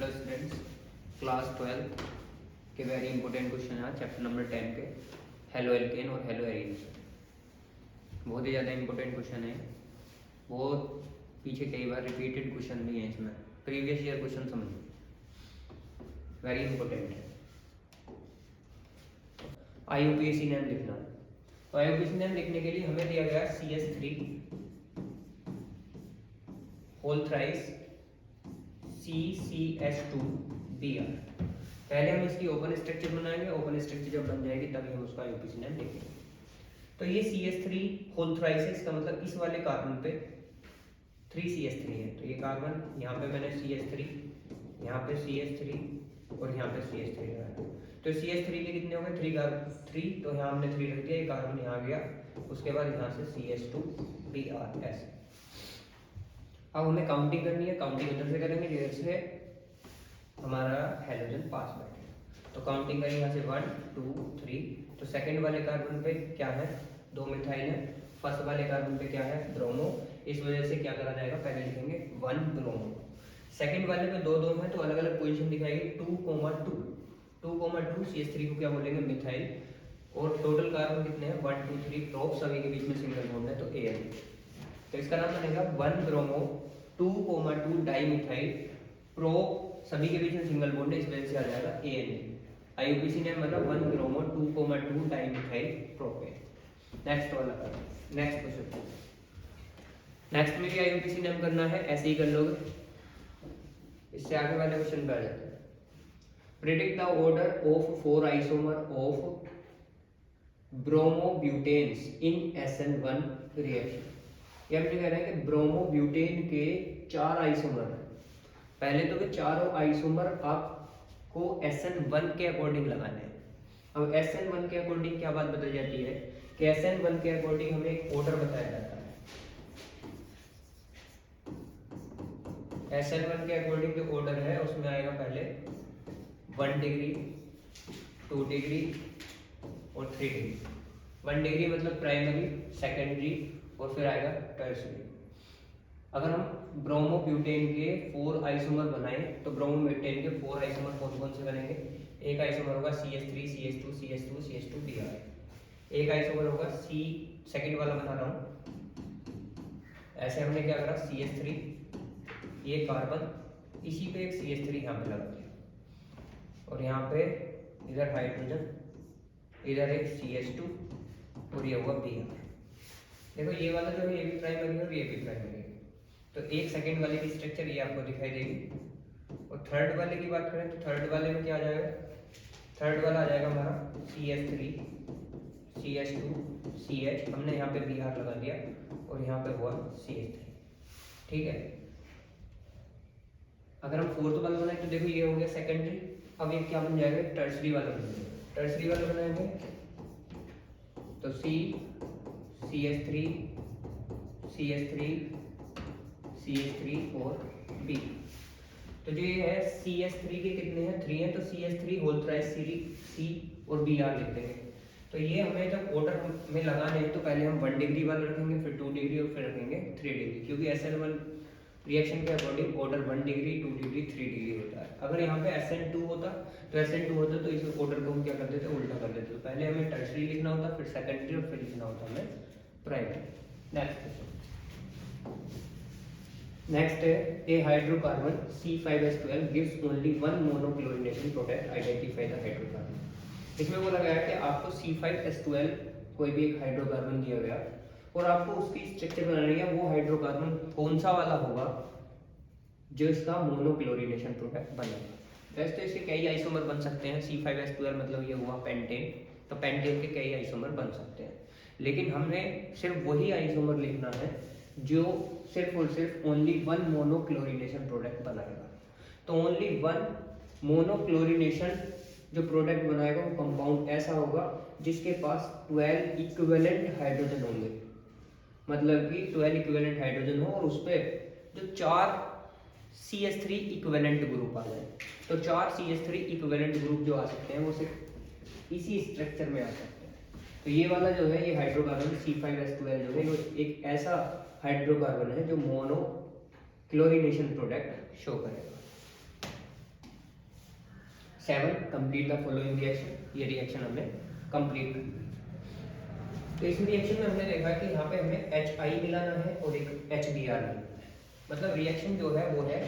Hello students, class 12 के very important question है chapter number 10 के हेलो एल्केन और हेलो एरीन। बहुत ही ज़्यादा इंपॉर्टेंट क्वेश्चन है। बहुत पीछे कई बार रिपीटेड क्वेश्चन भी है, इसमें प्रीवियस ईयर क्वेश्चन समझो, वेरी इंपॉर्टेंट है। IUPAC नेम लिखना है। तो IUPAC नेम लिखने के लिए हमें दिया गया CS3 होल थ्राइस CCH2Br। पहले हम इसकी ओपन स्ट्रक्चर बनाएंगे, ओपन स्ट्रक्चर जब बन जाएगी तभी हम उसका IUPAC नेम लिखेंगे। तो ये CH3 होल थ्राइस है, इसका मतलब इस वाले कार्बन पे 3CH3 है। तो ये कार्बन यहाँ पे मैंने CH3, यहाँ पे CH3 और यहाँ पे CH3 लगाया। तो CH3 के कितने हो गए 3, तो यहाँ हमने 3 रख दिया, ये कार्बन यहाँ गया, उसके बाद यहाँ से CH2Br ऐसे। अब हमें काउंटिंग करनी है, काउंटिंग इधर से करेंगे जिधर से हमारा हेलोजन पास बैठेगा। तो काउंटिंग करेंगे यहाँ से 1 2 3। तो सेकंड वाले कार्बन पे क्या है, 2 मिथाइल है। फर्स्ट वाले कार्बन पे क्या है, ब्रोमो। इस वजह से क्या करा जाएगा, पहले लिखेंगे 1 ब्रोमो। सेकंड वाले पे 2 है तो अलग अलग पोजीशन दिखाएगी 2,2 CH3 को क्या बोलेंगे, मिथाइल। और टोटल कार्बन कितने हैं 1 2 3 प्रोप, सभी के बीच में सिंगल बॉन्ड है तो AN। तो इसका नाम बनेगा 1 ब्रोमो 2,2 डाइमिथाइल प्रो, सभी के बीच में सिंगल बॉन्ड है, इस वजह से आ जाएगा AN। IUPAC नेम मतलब 1 ब्रोमो 2,2 डाइमिथाइल प्रोपेन। नेक्स्ट वाला करो, नेक्स्ट क्वेश्चन। नेक्स्ट में भी IUPAC नेम करना है, ऐसे ही कर लोगे। इससे आगे वाले क्वेश्चन पे आ जाते हैं। Predict the order of 4 isomer of bromobutanes in SN1 reaction. ये हमने कह रहे हैं कि ब्रोमोब्यूटेन के 4 आइसोमर। पहले तो वे चारों आइसोमर आपको SN1 के अकॉर्डिंग लगाने हैं। अब SN1 के अकॉर्डिंग क्या बात बताई जाती है कि SN1 के अकॉर्डिंग हमें एक ऑर्डर बताया जाता है। SN1 के अकॉर्डिंग जो ऑर्डर है उसमें आएगा पहले 1 डिग्री 2 डिग्री और 3 डिग्री। 1 डिग्री मतलब प्राइमरी, सेकेंडरी और फिर आएगा टर्शियरी। अगर हम ब्रोमोब्यूटेन के 4 आइसोमर बनाएं तो ब्रोमोब्यूटेन के 4 आइसोमर कौन कौन से बनेंगे। एक आइसोमर होगा CH3 CH2 CH2 CH2Br। एक आइसोमर होगा C, सेकंड वाला बना रहा हूं ऐसे। हमने क्या करा CH3, ये कार्बन, इसी पे एक CH3 यहाँ पे लगा दिया और यहाँ पे इधर हाइड्रोजन, इधर एक CH2 और ये हुआ Br। देखो ये वाला जो है ये भी प्राइमरी है और ये भी प्राइमरी है। तो एक सेकंड वाले की स्ट्रक्चर ये आपको दिखाई देगी। और थर्ड वाले की बात करें तो थर्ड वाले में क्या आ जाएगा, थर्ड वाला आ जाएगा हमारा CH3 CH2 CH, हमने यहाँ पे Br लगा दिया और यहाँ पे हुआ CH3। ठीक है। अगर हम फोर्थ वाला बनाए तो देखो ये हो गया सेकेंडरी। अब ये क्या बन जाएगा, टर्सरी वाला बन जाएगा। टर्सरी वाला बनाएंगे तो CH3 CH3 और B। तो जो ये है CH3 के कितने हैं, 3 हैं, तो CH3 होल थ्राइस C और Br लिख देंगे। तो ये हमें जब ऑर्डर में लगाने हैं तो पहले हम 1 डिग्री वाला रखेंगे, फिर 2 डिग्री और फिर रखेंगे 3 डिग्री, क्योंकि SN1 रिएक्शन के according order 1 degree 2 degree 3 degree होता है। अगर यहाँ पे SN2 होता तो इस ऑर्डर को हम क्या कर देते, उल्टा कर देते। तो पहले हमें टर्शरी लिखना होता, फिर सेकेंडरी और फिर लिखना होता हमें प्राइमरी। नेक्स्ट है a hydrocarbon C5H12 gives only 1 monochlorination product, identify the hydrocarbon. इसमें बोला गया है कि आपको C5H12 कोई भी एक हाइड्रोकार्बन दिया गया और आपको उसकी स्ट्रक्चर बनानी है। वो हाइड्रोकार्बन कौन सा वाला होगा जो इसका मोनोक्लोरिनेशन प्रोडक्ट बनेगा। वैसे तो इसके कई आइसोमर बन सकते हैं। C5H12 मतलब ये हुआ पेंटेन, तो पेंटेन के कई आइसोमर बन सकते हैं, लेकिन हमने सिर्फ वही आइसोमर लिखना है जो सिर्फ और सिर्फ ओनली 1 मोनोक्लोरिनेशन प्रोडक्ट बनाएगा। तो ओनली 1 मोनोक्लोरिनेशन जो प्रोडक्ट बनाएगा वो कंपाउंड ऐसा होगा जिसके पास 12 इक्विवेलेंट हाइड्रोजन होंगे, मतलब कि 12 इक्विवेलेंट हाइड्रोजन हो और उस पर जो 4 CH3 इक्विवेलेंट ग्रुप आ जाए। तो 4 CH3 इक्विवेलेंट ग्रुप जो आ सकते हैं वो सिर्फ इसी स्ट्रक्चर में आ सकते हैं। तो ये वाला जो है ये हाइड्रोकार्बन C5H12 जो है वो एक ऐसा हाइड्रोकार्बन है जो मोनो क्लोरिनेशन प्रोडक्ट शो करेगा। 7 कंप्लीट द फॉलोइंग रिएक्शन। ये रिएक्शन हमने कंप्लीट कर दी। तो इस रिएक्शन में हमने देखा कि यहाँ पे हमें HI मिलाना है और एक HBr मिलाना है। मतलब रिएक्शन जो है वो है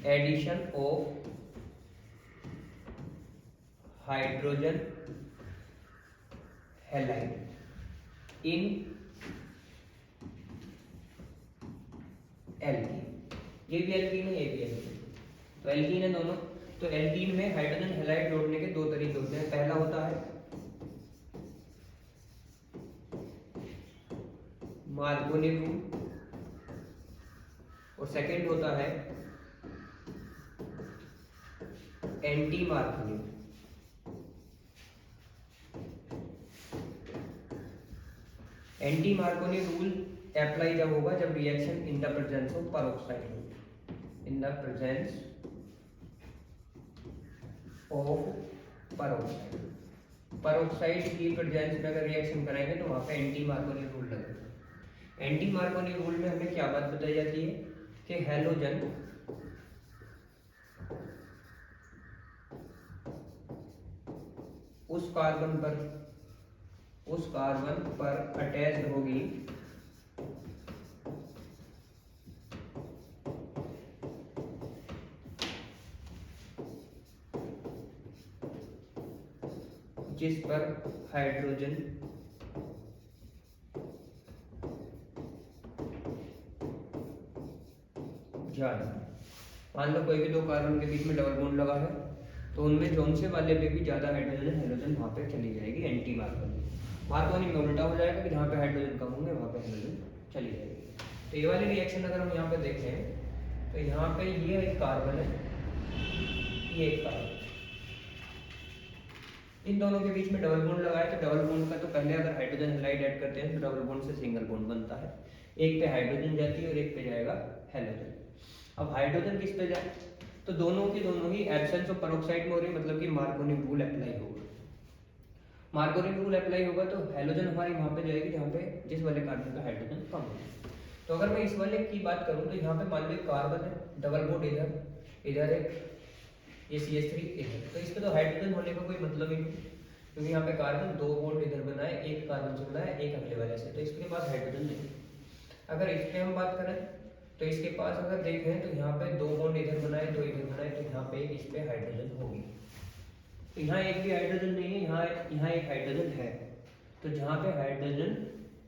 addition of hydrogen halide in alkene. ये भी एल्कीन है, ये भी एल्कीन, तो एल्कीन है दोनों। तो एल्कीन में हाइड्रोजन हैलाइड जोड़ने के दो तरीके होते हैं। पहला होता है मार्कोनी रूल और सेकंड होता है anti Markovnikov. Anti Markovnikov rule apply जब होगा जब reaction in the presence of peroxide होगी। In the presence of peroxide, peroxide की प्रेजेंस में अगर रिएक्शन कराएंगे तो वहां पे एंटी मार्कोनी रूल लगेगा। एंटी मार्कोनी रूल में हमें क्या बात बताई जाती है कि हैलोजन उस कार्बन पर अटैच्ड होगी जिस पर हाइड्रोजन ज्यादा। मान लो कोई भी दो कार्बन के बीच में डबल बॉन्ड लगा है तो उनमें जोन से वाले पे भी ज्यादा हाइड्रोजन हैलोजन वहां पे चली जाएगी एंटी मार्कोनी। मार्कोनी में उल्टा हो जाएगा कि जहाँ पे हाइड्रोजन कम होंगे वहां पे हैलोजन चली जाएगी। तो ये वाली रिएक्शन अगर हम यहाँ पे देखें तो यहाँ पे ये एक कार्बन है, ये एक कार्बन, इन दोनों के बीच में डबल बॉन्ड लगाए तो डबल बॉन्ड का तो पहले अगर हाइड्रोजन हैलाइड ऐड करते हैं तो डबल बॉन्ड से सिंगल बॉन्ड बनता है। एक पे हाइड्रोजन जाती है और एक पे जाएगा हैलोजन। अब हाइड्रोजन किस पे जाए तो दोनों की दोनों ही एब्सेंस ऑफ पेरोक्साइड में हो रही है, मतलब कि मार्कोनी रूल अप्लाई होगा। मार्कोनी रूल अप्लाई होगा तो हैलोजन हमारी वहां पे जाएगी जहाँ पे जिस वाले कार्बन का हाइड्रोजन कम हो। तो अगर मैं इस वाले की बात करूँ तो यहाँ पे मान लो कार्बन है, डबल बॉन्ड इधर, इधर एक ये CH3 इधर, तो इस पे तो हाइड्रोजन होने का कोई मतलब ही नहीं क्योंकि यहाँ पे कार्बन दो बॉन्ड इधर बनाए, एक कार्बन से बनाया एक अगले वाले से, तो इसके पास हाइड्रोजन नहीं। अगर इस पे हम बात करें तो इसके पास अगर देखें तो यहाँ पे दो बॉन्ड इधर बनाए दो इधर बनाए, तो यहाँ पे इस पे हाइड्रोजन होगी। तो यहाँ एक भी हाइड्रोजन नहीं है, यहाँ एक हाइड्रोजन है। तो जहाँ पे हाइड्रोजन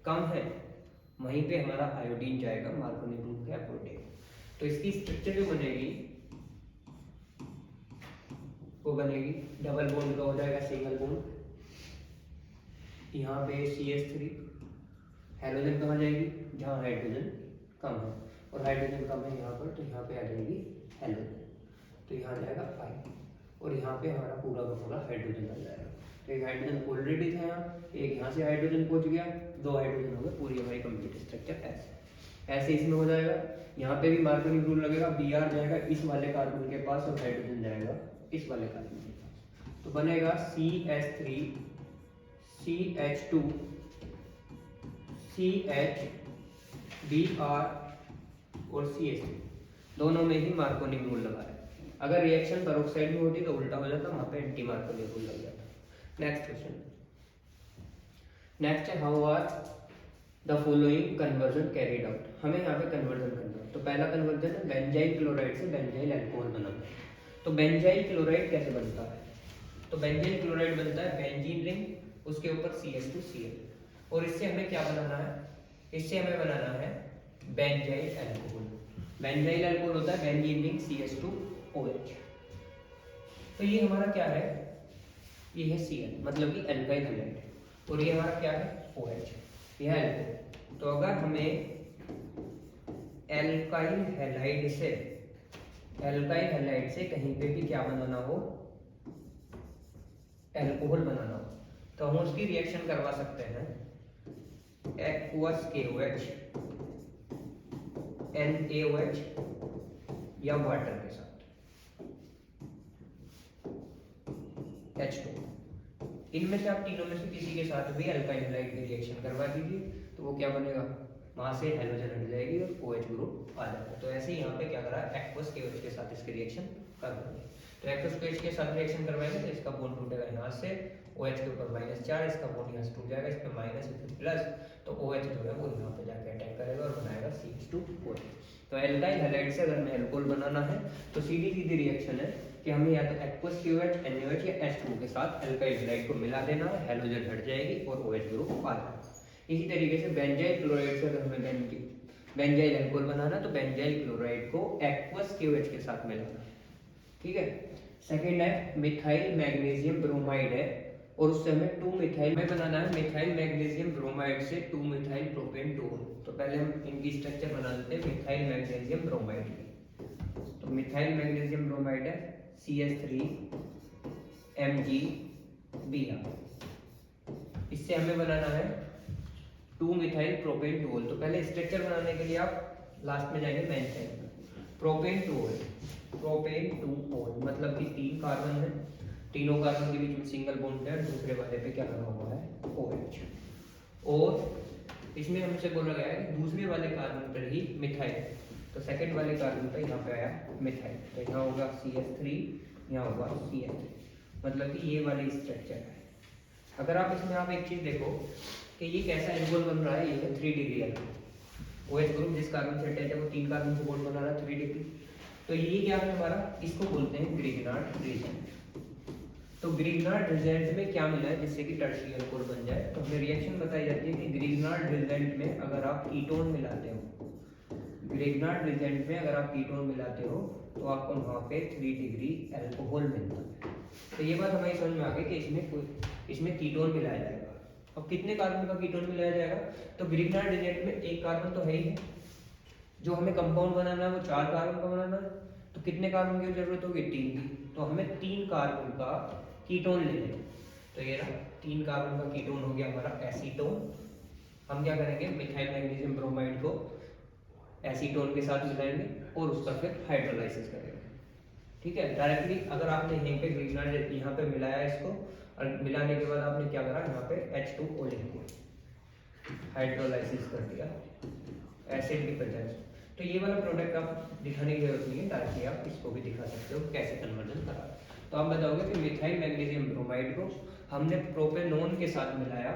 कम है वहीं पे हमारा आयोडीन जाएगा मार्कोनी रूल के अकॉर्डिंग। तो इसकी स्ट्रक्चर जो बनेगी वो बनेगी डबल बॉन्ड का हो जाएगा सिंगल बॉन्ड, यहाँ पे CH3, हाइड्रोजन कहाँ जाएगी जहाँ हाइड्रोजन कम है और हाइड्रोजन कम है यहाँ पर, तो यहाँ पे आ जाएगी हाइड्रोजन, तो यहाँ जाएगा I और यहाँ पे हमारा पूरा का पूरा हाइड्रोजन आ जाएगा। तो एक हाइड्रोजन ऑलरेडी था यहाँ, एक यहाँ से हाइड्रोजन पहुँच गया, दो हाइड्रोजन हो गए, पूरी हमारी कंप्लीट स्ट्रक्चर ऐसे इसमें हो जाएगा। यहाँ पे भी मार्कोनी रूल लगेगा, Br जाएगा इस वाले कार्बन के पास और हाइड्रोजन जाएगा इस वाले कार्बन के पास, तो बनेगा CH3 CH2 CH Br और CH3 दोनों में ही मार्कोनी रूल लगा है। अगर रिएक्शन पेरोक्साइड में होती तो उल्टा हो जाता, वहां पे एंटी मार्कोनी रूल लग जाता। नेक्स्ट क्वेश्चन, नेक्स्ट है how are the following conversion carried out. हमें यहाँ पे कन्वर्जन करना है। तो पहला कन्वर्जन है बेंजाइल क्लोराइड से बेंजाइल अल्कोहल बनाना। तो बेंजाइल क्लोराइड कैसे बनता है, तो बेंजाइल क्लोराइड बनता है बेंजीन रिंग, उसके ऊपर CH2Cl, और इससे हमें क्या बनाना है, इससे हमें बनाना है बेंजाइल अल्कोहल। बेंजाइल अल्कोहल होता है बेंजीन रिंग CH2OH। तो ये हमारा क्या है, ये है Cl मतलब कि एल्काइल हैलाइड, और ये हमारा क्या है OH, यह है अल्कोहल। तो अगर हमें एल्काइल हैलाइड से कहीं पे भी क्या बनाना हो, अल्कोहल बनाना हो, तो हम उसकी रिएक्शन करवा सकते हैं एक्वस KOH NaOH या वाटर के साथ H2। इनमें से आप तीनों में से किसी के साथ भी अल्काइल हैलाइड की रिएक्शन करवा दीजिए तो वो क्या बनेगा वहाँ से हेलोजन हट जाएगी और OH ग्रुप आ जाएगा। तो ऐसे ही यहाँ पे क्या करा एक्वस KOH के साथ इसके रिएक्शन कर देंगे। तो एक्वस KOH के साथ रिएक्शन करवाएंगे तो इसका बॉन्ड टूटेगा यहाँ से, OH के ऊपर -4, इसका बॉन्ड यहाँ से टूट जाएगा, इस पर माइनस फिर प्लस, तो OH जो है वो यहाँ पे जाके अटैक करेगा और बनाएगा CH2OH। तो एल्काइल हैलाइड से अगर हमें एल्कोहल बनाना है तो सीधी सीधी रिएक्शन है कि हमें या तो एक्वस KOH, NaOH या H2O के साथ एल्काइल हैलाइड को मिला देना है, हेलोजन हट जाएगी और OH ग्रुप आ जाएगा। इसी तरीके से बेंजाइल क्लोराइड से अगर हमें बेंजाइल एल्कोहल बनाना तो बेंजाइल क्लोराइड को एक्वस KOH के साथ मिलाना, ठीक है। सेकेंड है मिथाइल मैग्नीशियम ब्रोमाइड है और उससे हमें 2 मिथाइल में बनाना है मिथाइल मैग्नीशियम ब्रोमाइड से 2 मिथाइल प्रोपेन 2। तो पहले हम इनकी स्ट्रक्चर बना लेते हैं मिथाइल मैग्नीशियम ब्रोमाइड की। तो मिथाइल मैग्नीशियम ब्रोमाइड है CH3 MgBr, इससे हमें बनाना है 2 मिथाइल प्रोपेन 2। तो पहले स्ट्रक्चर बनाने के लिए आप लास्ट में जाएंगे बेंजीन प्रोपेन 2 मतलब कि 3 कार्बन है, तीनों कार्बन के बीच में सिंगल बॉन्ड है, दूसरे वाले पे क्या लगा हुआ है OH, और इसमें हमसे बोला गया है कि दूसरे वाले कार्बन पर ही मिथाइल, तो सेकंड वाले कार्बन पे यहाँ पे आया मिथाइल, तो यहाँ होगा CH3, यहाँ होगा CH3, मतलब कि ये वाली स्ट्रक्चर है। अगर आप इसमें आप एक चीज देखो कि ये कैसा एल्कोहल बन रहा है, ये है 3 डिग्री एल्कोहल, OH ग्रुप जिस कार्बन से अटैच है वो 3 कार्बन से बॉन्ड बना रहा है 3 डिग्री। तो ये क्या है हमारा, इसको बोलते हैं ग्रिग्नार्ड रिएजेंट। तो ग्रिग्नार्ड रिएजेंट में क्या मिला है जिससे कि टर्शियरी एल्कोहल बन जाए, तो हमें रिएक्शन बताई जाती है कि ग्रिग्नार्ड रिएजेंट में अगर आप कीटोन मिलाते हो, ग्रिग्नार्ड रिएजेंट में अगर आप कीटोन मिलाते हो तो आपको वहाँ पे 3 डिग्री एल्कोहल मिलता है। तो ये बात हमारी समझ में आ गई कि इसमें कीटोन मिलाया जाएगा। अब कितने कार्बन का कीटोन मिलाया जाएगा, तो ग्रिग्नार्ड रिएजेंट में एक कार्बन तो है ही है, जो हमें कंपाउंड बनाना है वो 4 कार्बन का बनाना है, तो कितने कार्बन की जरूरत होगी 3 की, तो हमें 3 कार्बन का कीटोन ले लेंगे। तो ये रहा 3 कार्बन का कीटोन हो गया हमारा एसीटोन। हम क्या करेंगे मिथाइल मैग्नीशियम ब्रोमाइड को एसीटोन के साथ मिलाएंगे और उसका फिर हाइड्रोलाइसिस करेंगे, ठीक है। डायरेक्टली अगर आपने यहीं पे ग्रिग्नार्ड यहाँ पे मिलाया इसको और मिलाने के बाद आपने क्या करा यहाँ पे H2O लिख दिया, हाइड्रोलाइसिस कर दिया एसिड की प्रेजेंस। तो ये वाला प्रोडक्ट आप दिखाने की जरूरत नहीं है, डायरेक्टली आप इसको भी दिखा सकते हो कैसे कन्वर्जन करा। तो आप बताओगे कि मिथाइल मैग्नीशियम ब्रोमाइड को हमने प्रोपेनोन के साथ मिलाया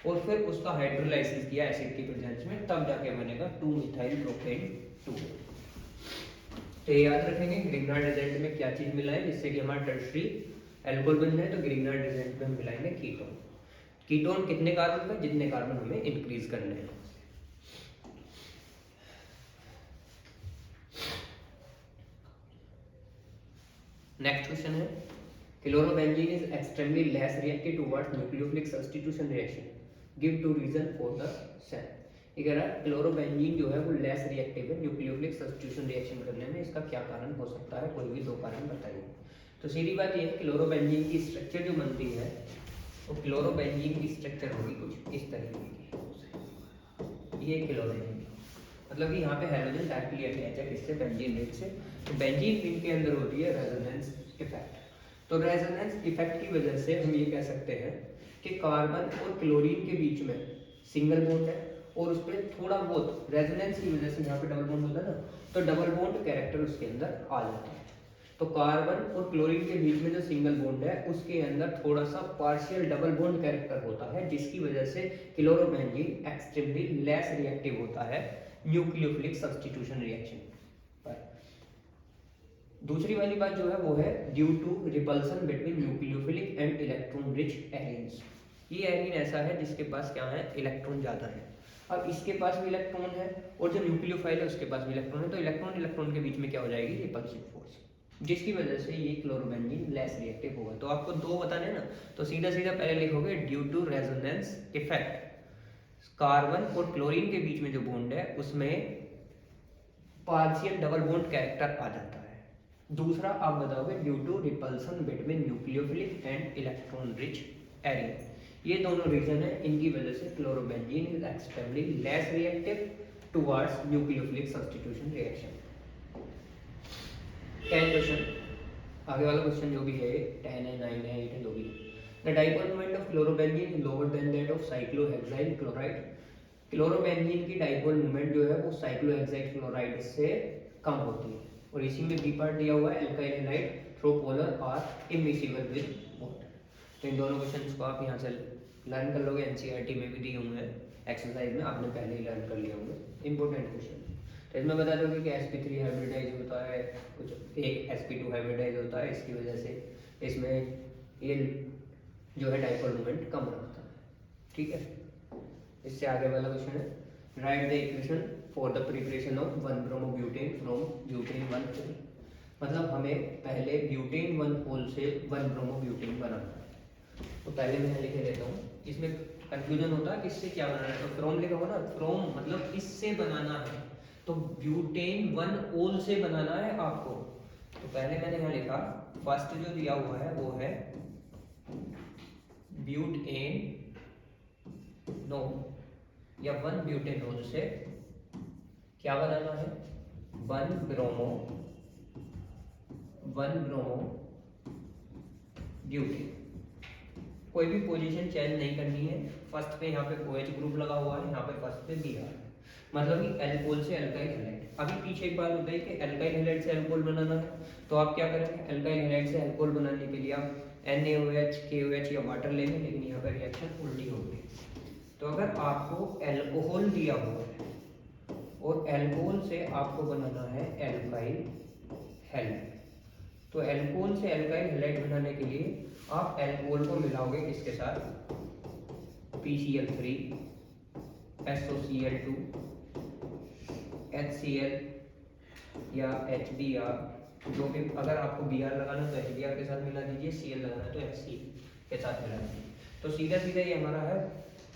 और फिर उसका हाइड्रोलाइसिस किया एसिड की प्रेजेंस में, तब जाके बनेगा 2 मिथाइल प्रोपेन 2। तो याद रखेंगे ग्रिग्नार्ड रिएजेंट में क्या चीज मिला है जिससे कि हमारा टर्शियरी एल्कोहल बन जाए, तो ग्रिग्नार्ड रिएजेंट में हम मिलाएंगे कीटोन। कीटोन कितने कार्बन का, जितने कार्बन हमें इंक्रीज करने हैं। नेक्स्ट क्वेश्चन है chlorobenzene is extremely less reactive towards nucleophilic substitution reaction, give 2 reason for the same. ये कह रहा है क्लोरोबेंजीन जो है वो लेस रिएक्टिव है न्यूक्लियोफिलिक सब्स्टिट्यूशन रिएक्शन करने में, इसका क्या कारण हो सकता है, कोई भी 2 कारण बताइए। तो सीधी बात ये है क्लोरोबेंजीन की स्ट्रक्चर जो बनती है वो क्लोरोबेंजीन की स्ट्रक्चर होगी कुछ इस तरीके की, ये क्लोरोबेंजीन मतलब कि यहाँ पे हाइड्रोजन डायरेक्टली अटैच है इससे बेंजीन रिंग से, तो बेंजीन रिंग के अंदर होती है रेजोनेंस इफेक्ट। तो रेजोनेंस इफेक्ट की वजह से हम ये कह सकते हैं कि कार्बन और क्लोरीन के बीच में सिंगल बॉन्ड है और उस पर थोड़ा बहुत रेजोनेंस की वजह से यहाँ पे डबल बॉन्ड होता है ना, तो डबल बॉन्ड कैरेक्टर उसके अंदर आ जाता है। तो कार्बन और क्लोरीन के बीच में जो सिंगल बॉन्ड है उसके अंदर थोड़ा सा पार्शियल डबल बॉन्ड कैरेक्टर होता है, जिसकी वजह से क्लोरोबेंजीन एक्सट्रीमली लेस रिएक्टिव होता है न्यूक्लियोफिलिक सब्स्टिट्यूशन रिएक्शन पर। दूसरी वाली बात जो है वो है due to repulsion between nucleophilic and electron rich arenes. ये एरीन ऐसा है जिसके पास क्या है, इलेक्ट्रॉन ज्यादा है। अब इसके पास भी इलेक्ट्रॉन है और जो न्यूक्लियोफाइल है उसके पास भी इलेक्ट्रॉन है, तो इलेक्ट्रॉन इलेक्ट्रॉन के बीच में क्या हो जाएगी, रिपल्सिव फोर्स, जिसकी वजह से ये क्लोरोबेंजीन लेस रिएक्टिव होगा। तो आपको 2 बताने ना, तो सीधा सीधा पहले लिखोगे due to resonance effect, carbon और क्लोरीन के बीच में जो बॉन्ड है उसमें पार्शियल डबल बॉन्ड कैरेक्टर आ जाता है। दूसरा आप बताओगे due to repulsion between nucleophilic and electron rich arene. ये दोनों रीजन है, इनकी वजह से chlorobenzene is extremely less reactive towards nucleophilic substitution reaction. 10 question, आगे वाला क्वेश्चन जो भी है 10 है 9 है 8 है जो भी है। The dipole moment of chlorobenzene is lower than that of cyclohexyl chloride. Chlorobenzene की डाइपोल मोमेंट जो है वो साइक्लोहेक्साइड क्लोराइड से कम होती है। और इसी में बी पार्ट दिया हुआ है alkyl halide though polar are immiscible with water. तो इन दोनों क्वेश्चंस को आप यहाँ से लर्न कर लोगे, एनसीईआरटी में भी दिए हुए हैं, एक्सरसाइज में आपने पहले ही लर्न कर लिया होंगे, इंपॉर्टेंट क्वेश्चन। तो इसमें बता दोगे कि sp3 हाइब्रिडाइज होता है, कुछ एक sp2 हाइब्रिडाइज होता है, इसकी वजह से इसमें ये जो है डाइपोल मोमेंट कम रखता है। ठीक है, इससे आगे वाला क्वेश्चन है write the equation for the preparation of one bromobutane from butane 1 मतलब हमें पहले ब्यूटेन 1 होल से 1-ब्रोमोब्यूटेन बनाना है। तो पहले मैं लिख देता हूँ, इसमें कंफ्यूजन होता है किससे क्या बनाना है। तो फ्रॉम लिखा हुआ ना, फ्रॉम मतलब इससे बनाना है, तो ब्यूटेन 1 ओल से बनाना है आपको। तो पहले मैंने यहाँ लिखा, फर्स्ट जो दिया हुआ है वो है ब्यूटेन नो या 1 ब्यूटेनोल से क्या बनाना है, 1 ब्रोमो ब्यूटेन। कोई भी पोजीशन चेंज नहीं करनी है। फर्स्ट पे यहाँ पे OH ग्रुप लगा हुआ है, यहाँ पे फर्स्ट पे Br है, मतलब कि एल्कोहल से एल्काइल हैलाइड। अभी पीछे एक बात बताई कि एल्काइल हैलाइड से अल्कोहल बनाना है, तो आप क्या करेंगे, एल्काइल हैलाइड से अल्कोहल बनाने के लिए आप NaOH, KOH या वाटर लेंगे, लेकिन यहाँ पर रिएक्शन उल्टी होगी। तो अगर आपको अल्कोहल दिया हुआ है और अल्कोहल से आपको बनाना है एल्काइल हैलाइड, तो अल्कोहल से एल्काइल हैलाइड बनाने के लिए आप अल्कोहल को मिलाओगे किसके साथ, PCl3, SOCl2, HCl या HBr, जो भी, अगर आपको Br लगाना है तो HBr के साथ मिला दीजिए, Cl लगाना है तो HCl के साथ मिला दीजिए। तो सीधा सीधा ये हमारा है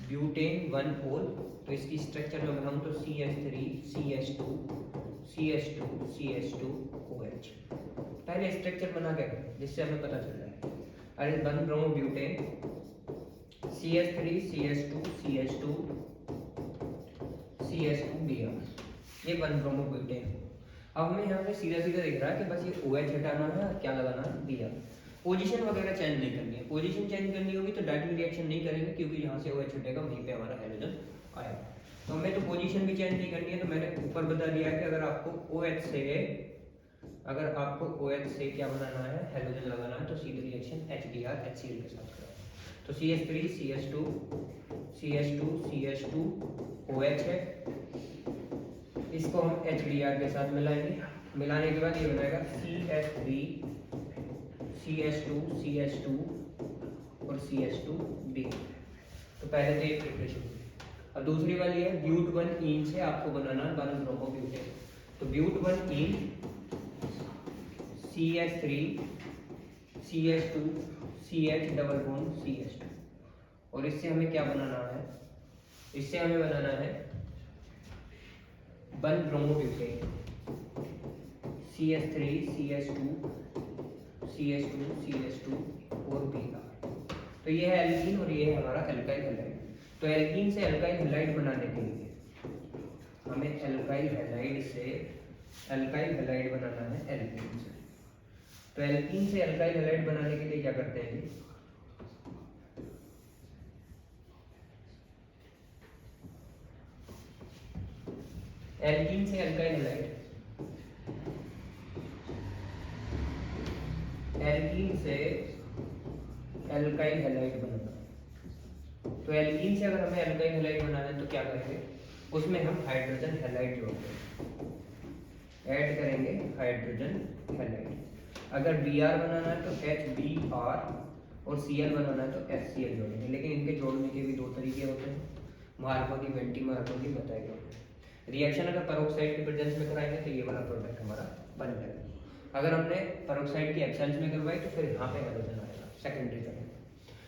ब्यूटेन 1 होल। तो इसकी स्ट्रक्चर में बनाऊँ तो CH3 CH2 CH2 CH2 OH। पहले स्ट्रक्चर बना के जिससे हमें पता चल रहा है, अरे 1 bromobutane CH3 CH2 CH2 CH2 Br, ये 1 ब्रोमोब्यूटेन। अब हमें यहाँ पे सीधा सीधा दिख रहा है कि बस ये OH हटाना है, क्या लगाना है, Br। पोजीशन वगैरह चेंज नहीं करनी है। पोजीशन चेंज करनी होगी तो डायरेक्टली रिएक्शन नहीं करेंगे, क्योंकि यहाँ से OH हटेगा वहीं पे हमारा हाइड्रोजन आएगा। तो हमें तो पोजीशन भी चेंज नहीं करनी है। तो मैंने ऊपर बता दिया है कि अगर आपको OH से क्या बनाना है, हाइड्रोजन लगाना है, तो सीधी रिएक्शन HBr HCl के साथ करें। तो CH3 CH2 CH2 CH2 OH है, इसको हम HBr के साथ मिलाएंगे। मिलाने के बाद ये बनेगा CH3 CH2 CH2 और CH2B। तो पहले तो ये प्रिपरेशन। अब दूसरी वाली है ब्यूट 1 इन से आपको बनाना है 1 ब्रोमोब्यूटेन। तो but 1 ene CH3 CH2 CH double bond CH2, और इससे हमें क्या बनाना है, इससे हमें बनाना है 1 bromobutane CH3 CH2 CH2 CH2 और Br। तो ये है एल्कीन और ये है हमारा एल्काइल हैलाइड। तो एल्कीन से एल्काइल हैलाइड बनाने के लिए हमें एल्काइल हैलाइड बनाना है एल्कीन से। तो एल्कीन से एल्काइल हैलाइड बनाने के लिए क्या करते हैं, एल्कीन से एल्काइल हैलाइड, एल्कीन से एल्काइल हैलाइड बनाना। तो एल्कीन से अगर हमें एल्काइल हैलाइड बनाना है तो क्या करेंगे, उसमें हम हाइड्रोजन हैलाइड जोड़ेंगे, ऐड करेंगे हाइड्रोजन हैलाइड। अगर Br बनाना है तो HBr और Cl बनाना है तो HCl जोड़ेंगे। लेकिन इनके जोड़ने के भी 2 तरीके होते हैं, मार्कोनी वेंटी मार्कोनी बताएगा। रिएक्शन अगर पेरोक्साइड के प्रेजेंस में कराएंगे तो ये वाला प्रोडक्ट हमारा बन जाएगा। अगर हमने पेरोक्साइड की एब्सेंस में करवाई तो फिर यहाँ पे हाइड्रोजन आएगा, सेकेंडरी करेंगे।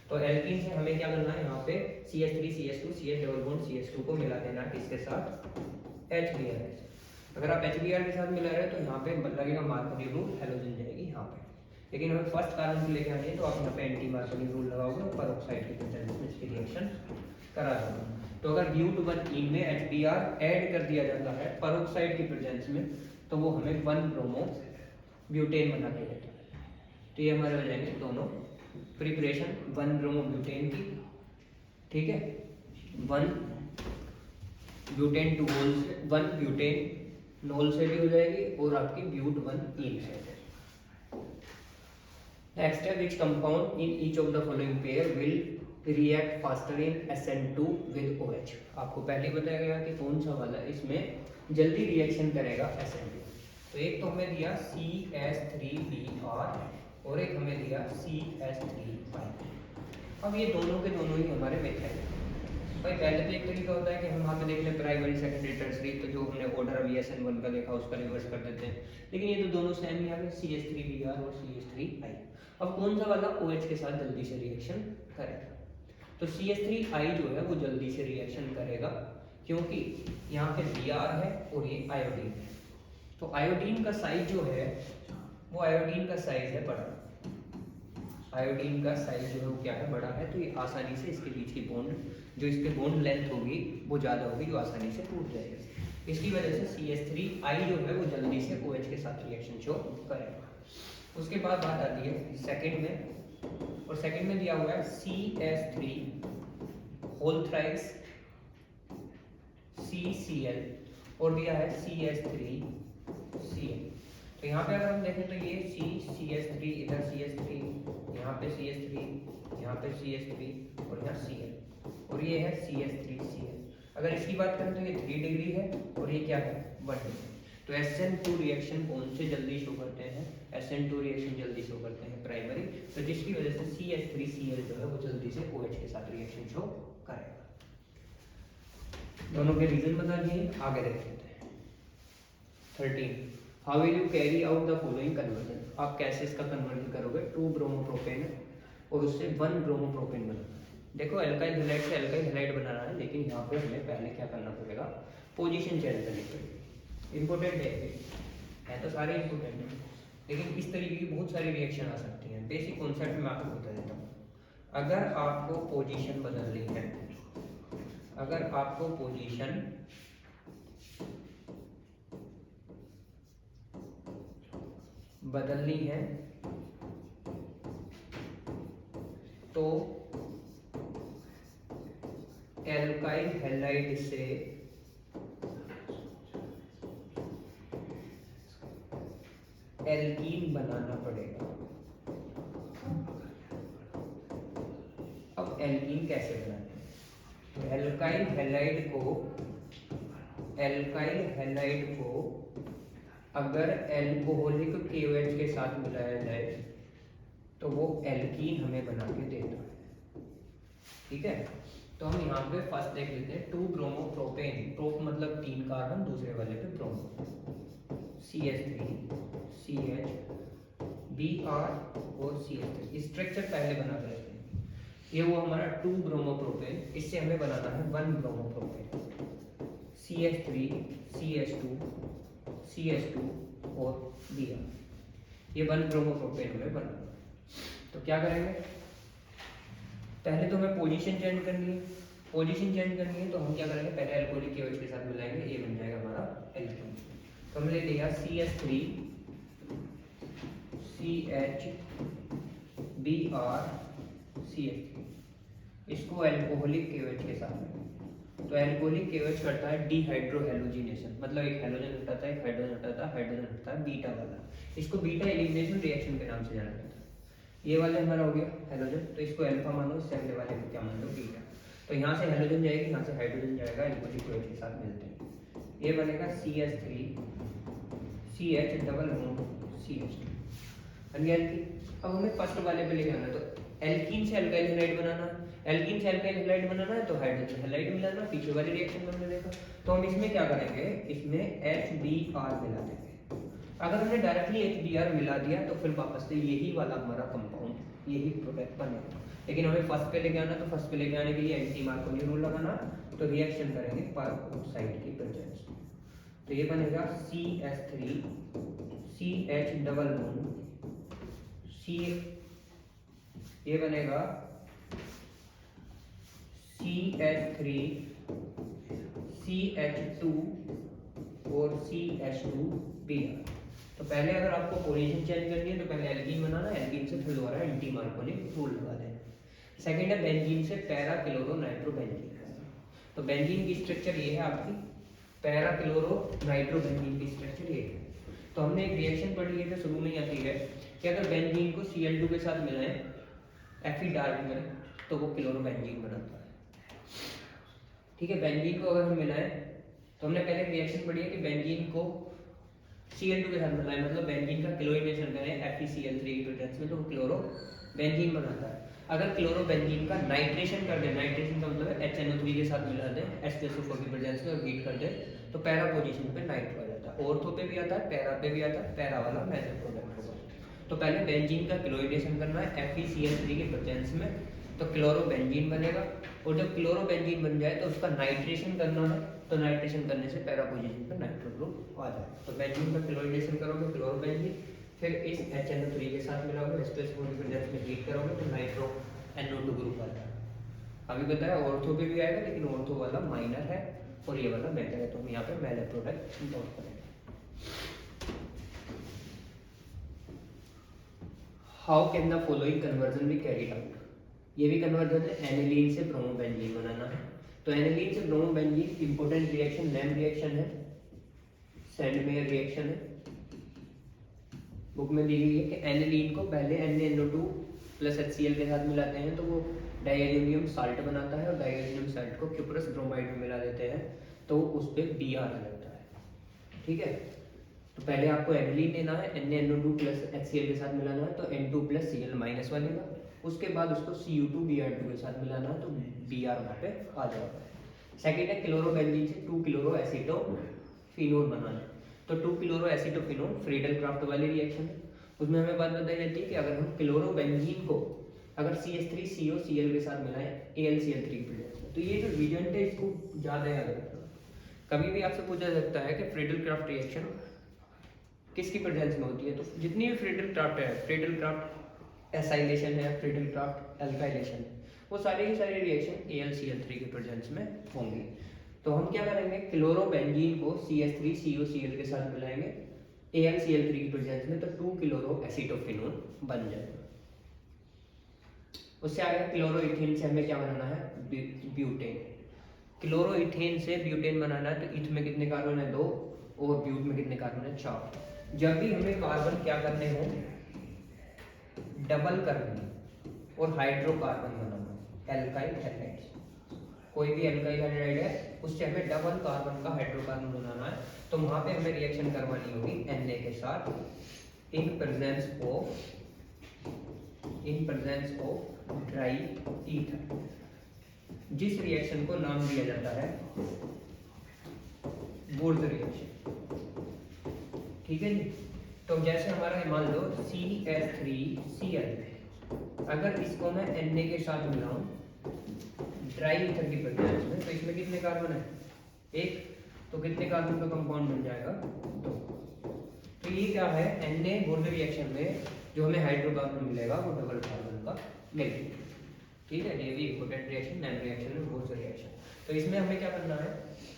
तो एल्कीन से हमें क्या करना है, यहाँ पे CH3 CH2 CH double bond CH2 को मिला देना है किसके साथ, HBr। अगर आप HBr के साथ मिला रहे हैं तो यहाँ पे लगेगा मार्कोनी रूल, हैलोजन जाएगी यहाँ पे। लेकिन हमें फर्स्ट कार्बन लेके आनी है तो आप यहाँ पे एंटी मार्कोनी रूल लगाओगे और पेरोक्साइड के प्रेजेंस में इसकी रिएक्शन करा दोगे। तो अगर ब्यूट 1 इन में HBr ऐड कर दिया जाता है पेरोक्साइड की प्रेजेंस में, तो वो हमें 1 ब्रोमो ब्यूटेन बना के देता है। तो ये हमारे हो जाएंगे दोनों प्रिपरेशन 1 ब्रोमो ब्यूटेन की, ठीक है, 1 ब्यूटेन 2 होल से 1 ब्यूटेन नॉल से भी हो जाएगी और आपकी ब्यूट 1 इन से। नेक्स्ट है which compound in each of the following pair will react faster in SN2 with OH। आपको पहले बताया गया कि कौन सा वाला इसमें जल्दी रिएक्शन करेगा SN2। तो एक तो हमें दिया CS3Br और एक हमें दिया CS3I। अब ये दोनों के दोनों ही हमारे मेथड हैं। भाई पहले तो एक तरीका होता है कि हम वहाँ पे देख लें प्राइमरी सेकेंडरी टर्सरी, तो जो हमने ऑर्डर अभी SN1 का देखा उसका रिवर्स कर देते हैं, लेकिन ये तो दोनों सेम ही आ गए CS3Br और CS3I। अब कौन सा वाला OH के साथ जल्दी से रिएक्शन करेगा? तो CS3I जो है वो जल्दी से रिएक्शन करेगा क्योंकि यहाँ पे Br है और ये आयोडीन है। तो आयोडीन का साइज जो है वो आयोडीन का साइज है बड़ा, आयोडीन का साइज जो है वो क्या है बड़ा है, तो ये आसानी से इसके बीच की बॉन्ड जो इसके बॉन्ड लेंथ होगी वो ज़्यादा होगी, जो आसानी से टूट जाएगी। इसकी वजह से CS3I जो है वो जल्दी से OH के साथ रिएक्शन शो करेगा। उसके बाद बात आती है सेकंड में, और सेकंड में दिया हुआ है CS3 होल थ्राइस CCl और दिया है CS3Cl। तो यहाँ पे अगर हम देखें तो ये CS3 इधर CS3, यहाँ पे CS3, यहाँ पे CS3 और यहाँ Cl और ये है CS3Cl। अगर इसकी बात करें तो ये 3 डिग्री है और ये क्या है 1 डिग्री। तो SN2 रिएक्शन कौन से जल्दी शो करते हैं? SN2 रिएक्शन जल्दी शो करते हैं प्राइमरी, तो जिसकी वजह से CS3Cl जो है वो जल्दी से OH के साथ रिएक्शन शो करेगा। दोनों के रीजन बता दिए, आगे देख लेते हैं। 13 how will you carry out the following conversion. आप कैसे इसका कन्वर्जन करोगे? 2 ब्रोमोप्रोपेन और उससे 1 ब्रोमोप्रोपेन बनाना। देखो एल्काइल हैलाइड से एल्काइल हैलाइड बनाना है, लेकिन यहाँ पे हमें पहले क्या करना पड़ेगा? पोजीशन चेंज करनी पड़ेगी। इंपॉर्टेंट है तो सारे इंपॉर्टेंट है, लेकिन इस तरीके की बहुत सारी रिएक्शन आ सकती हैं। बेसिक कॉन्सेप्ट मैं आपको बता देता हूँ। अगर आपको पोजीशन बदलनी है, अगर आपको पोजीशन बदलनी है तो एल्काइल हैलाइड से एल्कीन बनाना पड़ेगा। अब एल्कीन कैसे बनाते हैं? तो एल्काइल हैलाइड को अगर एल्कोहलिक KOH के साथ मिलाया जाए तो वो एल्कीन हमें बना के देता है। ठीक है, तो हम यहाँ पे फर्स्ट देख लेते हैं 2 ब्रोमोप्रोपेन। प्रोप मतलब 3 कार्बन, दूसरे वाले पे ब्रोमो, CH3 CH Br और CH3। स्ट्रक्चर पहले बना कर लेते हैं। ये वो हमारा 2 ब्रोमोप्रोपेन, इससे हमें बनाना है 1 ब्रोमोप्रोपेन, CH3 CH2 CH2 और Br। ये 1 ब्रोमोप्रोपेन हमें बनाना। तो क्या करेंगे? पहले तो हमें पोजीशन चेंज करनी है। पोजीशन चेंज करनी है तो हम क्या करेंगे? पहले एल्कोहलिक KOH के साथ मिलाएंगे, ये बन जाएगा हमारा एल्कीन। तो हमने लिया CH3 CH Br CH3, इसको एल्कोहलिक KOH के साथ में। तो एल्कोहलिक KOH करता है डिहाइड्रोहेलोजिनेशन, मतलब एक हेलोजन हटाता है, एक हाइड्रोजन हटाता है, हाइड्रोजन हटाता है बीटा वाला। इसको बीटा एलिमिनेशन रिएक्शन के नाम से जाना जाता है। ये वाला हमारा हो गया हेलोजन, तो इसको अल्फा मानो, इससे अगले वाले को क्या मान लो बीटा। तो यहाँ से हेलोजन जाएगी, यहाँ से हाइड्रोजन जाएगा, एल्कोहलिक KOH के साथ मिलते हैं। ये बनेगा CH3 CH double bond CH2 बन गया एल्कीन। अब हमें फर्स्ट वाले पे लेके आना, तो एल्कीन से एल्काइल हैलाइड बनाना, एल्कीन से एल्काइल हैलाइड बनाना है तो हाइड्रोजन हैलाइड मिलाना। पीछे वाली रिएक्शन में हमने देखा। तो हम इसमें क्या करेंगे? इसमें HBr मिला देंगे। अगर हमने डायरेक्टली HBr मिला दिया तो फिर वापस से यही वाला हमारा कंपाउंड, यही प्रोडक्ट बनेगा। लेकिन हमें फर्स्ट पे लेके आना, तो फर्स्ट पे लेके आने के लिए एंटी मार्कोनी रूल लगाना, तो रिएक्शन करेंगे परऑक्साइड की प्रेजेंस में। तो ये बनेगा CH3 CH double bond C, ये बनेगा CH3 CH2 और CH2Br। तो पहले अगर आपको पोजीशन चेंज करनी है तो पहले एल्कीन बनाना, एल्कीन से फिर दोबारा एंटी मार्कोनिक रूल लगा देना। सेकंड है बेंजीन से पैरा क्लोरो नाइट्रोबेंजीन। तो बेंजीन की स्ट्रक्चर ये है आपकी, पैरा क्लोरो नाइट्रो बेंजीन की स्ट्रक्चर ये है। तो हमने एक रिएक्शन पढ़ी है जो शुरू में आती है कि अगर बेंजीन को Cl2 के साथ मिलाएं Fe डार्क में तो वो क्लोरो बेंजीन बनाता है। ठीक है, बेंजीन को अगर हम मिलाएं तो हमने पहले रिएक्शन पढ़ी है कि बेंजीन को Cl2 के साथ मिलाएं, मतलब बेंजीन का क्लोरीनेशन करें FeCl3 की प्रेजेंस में तो वो क्लोरो बेंजीन बनाता है। अगर क्लोरो बेंजीन का नाइट्रेशन कर दें, नाइट्रेशन का मतलब है HNO3 के साथ मिला दें H+O4 की प्रेजेंस में और हीट कर दें तो पैरा पोजीशन पे नाइट्रो आ जाता है। ऑर्थो पे भी आता है, पैरा पे भी आता है, पैरा वाला मेजर प्रोडक्ट होगा। तो पहले बेंजीन का क्लोरीनेशन करना है FeCl3 के प्रेजेंस में तो क्लोरो बेंजीन बनेगा, और जब क्लोरो बेंजीन बन जाए तो उसका नाइट्रेशन करना है, तो नाइट्रेशन करने से पैरा पोजीशन पर नाइट्रो ग्रुप आ जाए। तो बेंजीन का क्लोरीनेशन करोगे क्लोरो बेंजीन, फिर इस HNO3 के साथ मिलाओगे H+O4 की प्रेजेंस में हीट करोगे तो नाइट्रो NO2 ग्रुप आ जाएगा। अभी बताया ऑर्थो पे भी आएगा, लेकिन ऑर्थो वाला माइनर है और ये वाला मेजर है, तो हम यहाँ पे मेजर प्रोडक्ट नोट करेंगे। How can the following conversion be carried out? ये भी कन्वर्जन है, एनिलीन से ब्रोमोबेंजीन बनाना है। तो एनिलीन से ब्रोमोबेंजीन इंपॉर्टेंट रिएक्शन लैम रिएक्शन है, सैंडमेयर रिएक्शन है। बुक में दी गई है कि एनिलीन को पहले NaNO2 प्लस HCl के साथ मिलाते हैं तो वो डाइएल्यूमियम साल्ट बनाता है, और डाइएल्यूमियम साल्ट को क्यूप्रस ब्रोमाइड में मिला देते हैं तो उस पर Br आ जाता है। ठीक है, तो पहले आपको एनिलीन लेना है, NaNO2 प्लस HCl के साथ मिलाना है तो N2 प्लस Cl माइनस बनेगा, उसके बाद उसको Cu2Br2 के साथ मिलाना है तो Br वहाँ पे आ जाएगा। सेकेंड है क्लोरोबेंजीन से 2 क्लोरो एसीटोफिनोन बनाना है, तो 2 क्लोरो एसीटोफिनोन फ्रीडल क्राफ्ट वाली रिएक्शन है। उसमें हमें बात बताई जाती है कि अगर हम क्लोरोबेंजीन को अगर CH3COCl के साथ मिलाएं AlCl3 की प्रेजेंस में, तो ये जो रिएजेंट है इसको ज़्यादा याद रखना। कभी भी आपसे पूछा सकता है कि फ्रीडल क्राफ्ट रिएक्शन किसकी प्रेजेंस में होती है, तो जितनी भी फ्रीडल क्राफ्ट है, फ्रीडल क्राफ्ट एसाइलेशन है, फ्रीडल क्राफ्ट एल्काइलेशन है, वो सारी की सारी रिएक्शन AlCl3 के प्रेजेंस में होंगी। तो हम क्या करेंगे, क्लोरोबेंजीन को CH3COCl के साथ मिलाएंगे AlCl3 की प्रेजेंस में तो 2 क्लोरो एसीटोफिनोन बन जाएगा। उससे आगे क्लोरोइथेन से हमें क्या बनाना है, ब्यूटेन। क्लोरोइथेन से ब्यूटेन बनाना है तो इथ में कितने कार्बन है 2 और ब्यूट में कितने कार्बन है 4। जब भी हमें कार्बन क्या करने हो, डबल करने और हाइड्रोकार्बन बनाना, एल्काइल हैलाइड्स, कोई भी एल्काइल हैलाइड है उससे हमें डबल कार्बन का हाइड्रोकार्बन बनाना है तो वहां पे हमें रिएक्शन करवानी होगी Na के साथ in presence of dry ether, जिस रिएक्शन को नाम दिया जाता है वुर्ज रिएक्शन। ठीक है जी, तो जैसे हमारा मान लो CH3Cl, अगर इसको मैं Na के साथ मिलाऊं ड्राई ईथर की प्रेजेंस में तो इसमें कितने कार्बन है 1, तो कितने कार्बन का कंपाउंड बन जाएगा 2। तो ये क्या है, Na वुर्ज रिएक्शन में जो हमें हाइड्रोकार्बन मिलेगा वो डबल कार्बन का मिलेगा। ठीक है, ये भी इंपॉर्टेंट रिएक्शन, नैम रिएक्शन में वुर्ज रिएक्शन। तो इसमें हमें क्या करना है,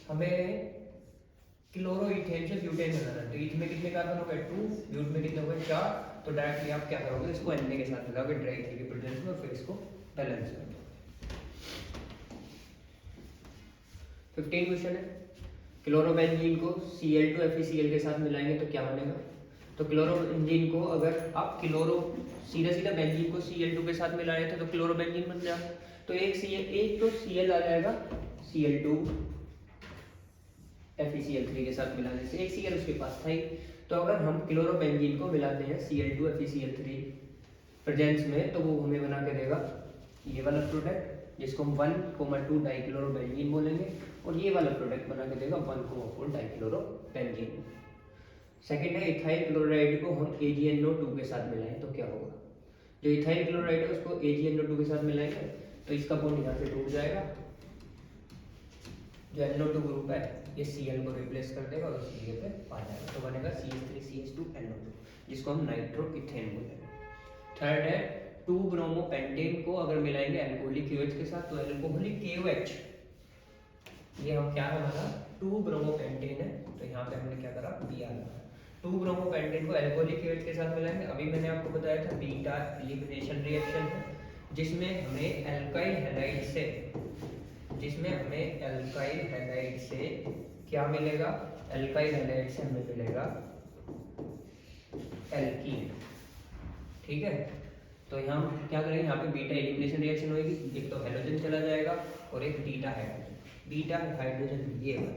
हमें क्लोरोइथेन से ब्यूटेन बनाना है तो इथ में कितने कार्बन हो गए 2, ब्यूट में कितने हो गए 4, तो डायरेक्टली आप क्या करोगे, इसको Na के साथ मिलाओगे ड्राई ईथर की प्रेजेंस में और फिर इसको बैलेंस कर दो। 15 क्वेश्चन है, क्लोरोबेंजीन को Cl2 FeCl के साथ मिलाएंगे तो क्या बनेगा। तो क्लोरोबेंजीन को अगर आप सीधा बेंजीन को Cl2 के साथ मिला रहे थे तो क्लोरोबेंजीन बन जाएगा, तो एक तो Cl आ जाएगा Cl2 FeCl3 के साथ मिलाने से, एक Cl उसके पास था ही। तो अगर हम क्लोरोबेंजीन को मिलाते हैं Cl2 FeCl3 प्रेजेंस में तो वो हमें बना के देगा ये वाला प्रोडक्ट जिसको हम 1,2 डाइक्लोरोबेंजीन बोलेंगे, और ये वाला प्रोडक्ट बना के देगा 1,4 डाइक्लोरोबेंजीन। सेकेंड है इथाइल क्लोराइड को हम AgNO2 के साथ मिलाएं तो क्या होगा। जो इथाइल क्लोराइड है उसको AgNO2 के साथ मिलाएंगे तो इसका बॉन्ड यहाँ से टूट जाएगा, जो NO2 ग्रुप है ये Cl को रिप्लेस कर देगा और इस जगह पे आ जाएगा तो बनेगा CH3CH2NO2 जिसको हम नाइट्रोइथेन बोलेंगे। थर्ड है 2 ब्रोमोपेंटेन को अगर मिलाएंगे अल्कोहलिक KOH के साथ तो अल्कोहलिक KOH, ये हम क्या हमारा 2 ब्रोमोपेंटेन है तो यहाँ पे हमने क्या करा Br लगा। 2 ब्रोमोपेंटेन को अल्कोहलिक KOH के साथ मिलाएंगे, अभी मैंने आपको बताया था बीटा एलिमिनेशन रिएक्शन है जिसमें हमें एल्काइल हैलाइड से जिसमें हमें एल्काइल हैलाइड से क्या मिलेगा, एल्काइल हैलाइड से हमें मिलेगा एल्कीन। ठीक है, तो यहाँ हम क्या करेंगे, यहाँ पे बीटा एलिमिनेशन रिएक्शन होगी, एक तो हेलोजन चला जाएगा और एक बीटा हाइड्रोजन। बीटा हाइड्रोजन ये वाला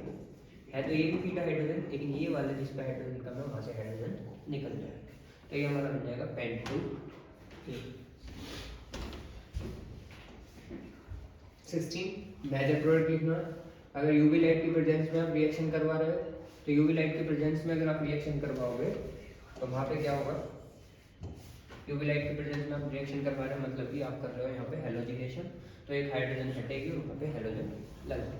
है, तो ये भी बीटा हाइड्रोजन, लेकिन ये वाला जिसका हाइड्रोजन कम है वहाँ से हाइड्रोजन निकल जाएगा, तो ये हमारा बन जाएगा पेंट-2। 16 मेजर प्रोडक्ट लिखना है। अगर यूवी लाइट की प्रेजेंस में आप रिएक्शन करवा रहे हो, तो यूवी लाइट की प्रेजेंस में अगर आप रिएक्शन करवाओगे तो वहाँ पे क्या होगा, यूवी लाइट की प्रेजेंस में आप रिएक्शन करवा रहे हो मतलब कि आप कर रहे हो यहाँ पे हेलोजिनेशन, तो एक हाइड्रोजन हटेगी और वहाँ पे हेलोजन लगेगा।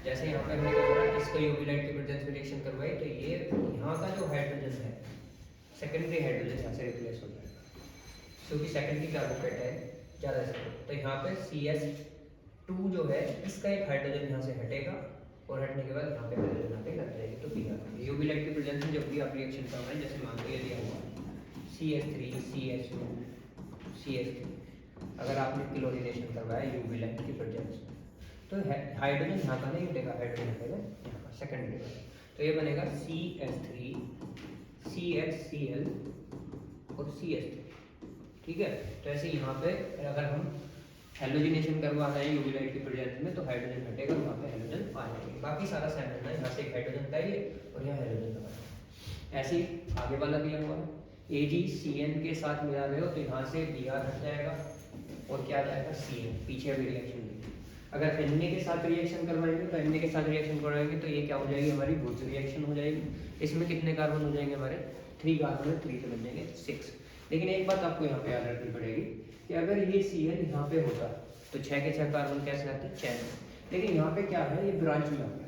जैसे यहाँ पे हमने क्या करा, इसको यूवी लाइट की प्रेजेंस में रिएक्शन करवाई, तो ये यहाँ का जो हाइड्रोजन है सेकेंडरी हाइड्रोजन यहाँ से रिप्लेस हो जाएगा, क्योंकि सेकेंडरी कार्बोकेटाइन ज़्यादा है। तो यहाँ पे CS2 जो है इसका एक हाइड्रोजन यहाँ से हटेगा और हटने के बाद यहाँ पे हाइड्रोजन यहाँ पे लग जाएगी, तो पी यूवी लाइट की प्रेजेंस में जब भी आप रिएक्शन करवाएं, जैसे मान लो ये दिया हुआ CS3 CS2 CS3, अगर आपने क्लोरीनेशन करवाया यूवी लाइट की प्रेजेंस में, तो हाइड्रोजन यहाँ का नहीं हटेगा, हाइड्रोजन हटेगा यहाँ का सेकेंडरी का, तो ये बनेगा CS3 CHCl और CS3। ठीक है, तो ऐसे यहाँ पे अगर हम हेलोजिनेशन करवा रहे हैं यूवी लाइट की प्रेजेंस में, तो हाइड्रोजन हटेगा, वहाँ पे हेलोजन आ जाएंगे। बाकी सारा सेम है, यहाँ से एक हाइड्रोजन चाहिए और यहाँ हेलोजन लगाना। ऐसे ही आगे वाला दिया हुआ है, AgCN के साथ मिला रहे हो तो यहाँ से Br हट जाएगा और क्या जाएगा CN, पीछे अभी रिएक्शन नहीं। अगर Na के साथ रिएक्शन करवाएंगे तो Na के साथ रिएक्शन करवाएंगे तो ये क्या हो जाएगी, हमारी बुर्ज रिएक्शन हो जाएगी। इसमें कितने कार्बन हो जाएंगे हमारे, 3 कार्बन है, 3 से बन जाएंगे 6। लेकिन एक बात आपको यहाँ पे याद रखनी पड़ेगी कि अगर ये Cl यहाँ पे होता तो 6 के 6 कार्बन कैसे आते हैं, चैन। लेकिन यहाँ पे क्या है, ये ब्रांच में आ गया।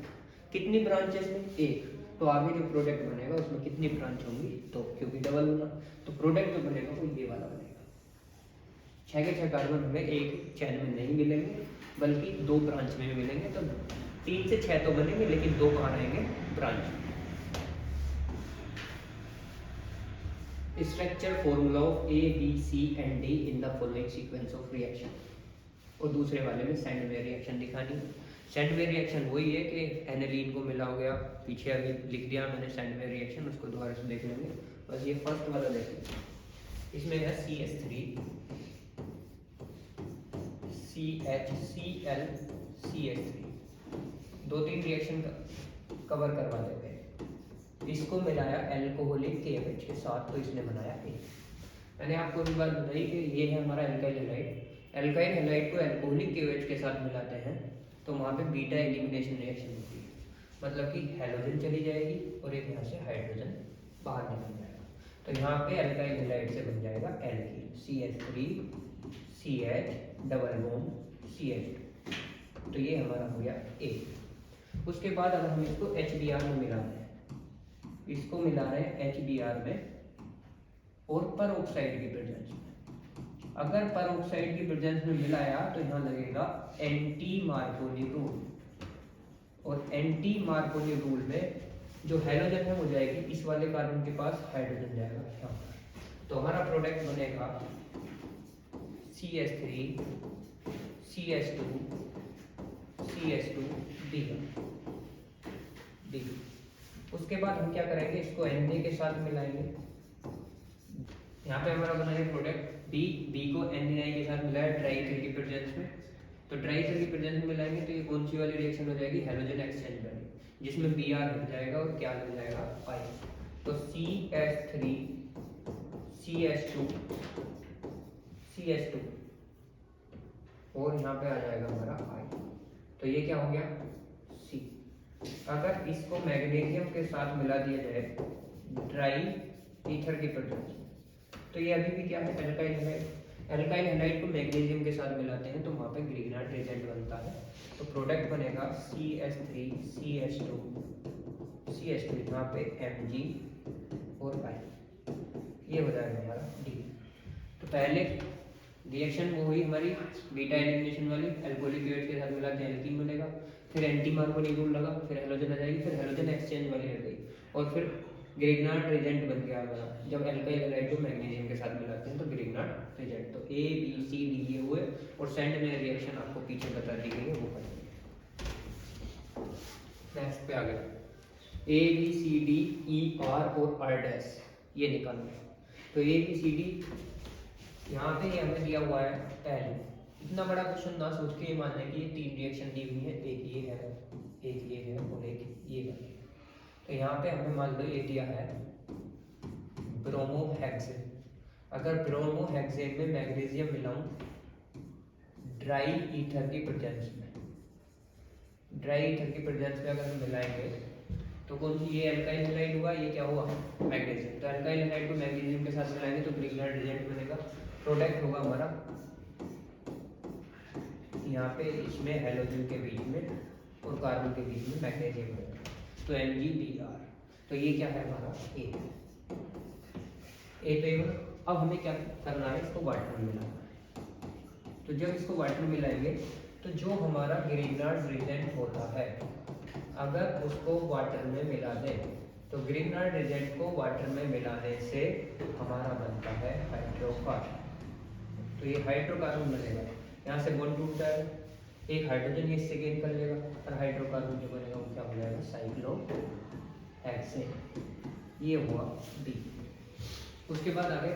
कितनी ब्रांचेस में, 1, तो आगे जो प्रोडक्ट बनेगा उसमें कितनी ब्रांच होंगी, तो क्योंकि डबल होना, तो प्रोडक्ट जो बनेगा वो ये वाला बनेगा। 6 के 6 कार्बन हमें एक चैन में नहीं मिलेंगे बल्कि 2 ब्रांच में मिलेंगे, तो 3 से 6 तो बनेंगे लेकिन 2 कहाँ रहेंगे, ब्रांच में। Structure formula of A, B, C and D in the following sequence of reaction, और दूसरे वाले में सैंडवेयर रिएक्शन दिखानी है। सैंडवेयर रिएक्शन वही है कि एनिलीन को मिला हो गया, पीछे अभी लिख दिया मैंने सैंडवेयर रिएक्शन, उसको दोबारा से देख लेंगे। बस ये फर्स्ट वाला देख लेंगे, इसमें है CH3 CHCl CH3, 2-3 reaction cover करवा देते हैं। इसको मिलाया एल्कोहलिक KH के साथ, तो इसने बनाया A। मैंने आपको भी बात बताई कि ये है हमारा एल्काइल हैलाइड। एल्काइल हैलाइड को एल्कोहलिक KH के साथ मिलाते हैं तो वहाँ पे बीटा एलिमिनेशन रिएक्शन होती है, मतलब कि हेलोजन चली जाएगी और एक यहाँ से हाइड्रोजन बाहर निकल जाएगा, तो यहाँ पे एल्काइल हैलाइड से बन जाएगा alkene, CH3 CH double bond CH2, तो ये हमारा हो गया A। उसके बाद अगर हम इसको HBr में मिलाते हैं, इसको मिला रहे हैं HBr में और परऑक्साइड की प्रेजेंस में। अगर परऑक्साइड की प्रेजेंस में मिलाया तो यहाँ लगेगा एंटी मार्कोनी रूल, और एंटी मार्कोनी रूल में जो हेलोजन है वो जाएगी इस वाले कार्बन के पास, हाइड्रोजन जाएगा यहाँ पर, तो हमारा प्रोडक्ट बनेगा CH3 CH2 CH2 D। उसके बाद हम क्या करेंगे, इसको Na के साथ मिलाएंगे। यहाँ पे हमारा बना है प्रोडक्ट B को NaI के साथ मिलाया ट्राइथर की प्रेजेंस में, तो ट्राइथर की प्रेजेंस में मिलाएंगे तो ये कौन सी वाली रिएक्शन हो जाएगी, हेलोजन एक्सचेंज वाली, जिसमें Br हट जाएगा और क्या हो जाएगा I, तो CH3 CH2 और यहाँ पे आ जाएगा हमारा I, तो ये क्या हो गया C। अगर इसको मैग्नीशियम के साथ मिला दिया जाए ड्राई ईथर की प्रेजेंस में, तो ये अभी भी क्या है, एल्काइल हैलाइड। एल्काइल हैलाइड को मैग्नीशियम के साथ मिलाते हैं तो वहाँ पे ग्रिग्नार्ड रिएजेंट बनता है, तो प्रोडक्ट बनेगा CH3 CH2 यहाँ पे Mg और I, ये हो जाएगा हमारा D। तो पहले रिएक्शन वो हुई हमारी बीटा एलिमिनेशन वाली, एल्कोहलिक KH के साथ मिला के एल्कीन बनेगा, फिर एंटी मार्कोनी रूल लगा, फिर हेलोजन आ जाएगी, फिर हेलोजन एक्सचेंज वाली रह गई, और फिर ग्रिग्नार्ड रिएजेंट बन गया हमारा। जब एल्काइल हैलाइड को मैग्नीशियम के साथ मिलाते हैं तो ग्रिग्नार्ड रिएजेंट, तो A B C D ये हुए, और सैंडवेयर रिएक्शन आपको पीछे बता दी गई है वो करेंगे। नेक्स्ट पे आ गया A B C D E R और आर डैश, ये निकालना है। तो ए बी सी डी यहाँ पे ये हमें दिया हुआ है पहले, इतना बड़ा क्वेश्चन ना सोच के ये मान लें कि ये 3 रिएक्शन दी हुई है, एक ये है, एक ये है और एक ये है। तो यहाँ पे हमें मान लो ये दिया है ब्रोमोहेक्सेन। अगर ब्रोमोहेक्सेन में मैग्नीशियम मिलाऊं ड्राई ईथर की प्रेजेंस में, ड्राई ईथर की प्रेजेंस में अगर हम मिलाएंगे तो कौन सी, ये एल्काइल हैलाइड हुआ, ये क्या हुआ मैग्नीशियम। तो एल्काइल हैलाइड को मैग्नीशियम के साथ मिलाएंगे तो ग्रिग्नार्ड रिएजेंट बनेगा, प्रोडक्ट होगा हमारा यहाँ पे इसमें हेलोजन के बीच में और कार्बन के बीच में मैग्नीशियम होगा, तो MgBr। तो ये क्या है हमारा ए टेबल। अब हमें क्या करना है, इसको वाटर में मिलाना है। तो जब इसको वाटर में मिलाएंगे तो जो हमारा ग्रिग्नार्ड रिएजेंट होता है अगर उसको वाटर में मिला दें तो ग्रिग्नार्ड रिएजेंट को वाटर में मिलाने से हमारा बनता है हाइड्रोकार्बन। तो ये हाइड्रोकार्बन बनेगा, यहाँ से बॉन्ड टूट जाएगा, एक हाइड्रोजन इससे गेन कर लेगा और हाइड्रोकार्बन जो बनेगा वो क्या हो जाएगा साइक्लोहेक्सेन। ये हुआ डी। उसके बाद आगे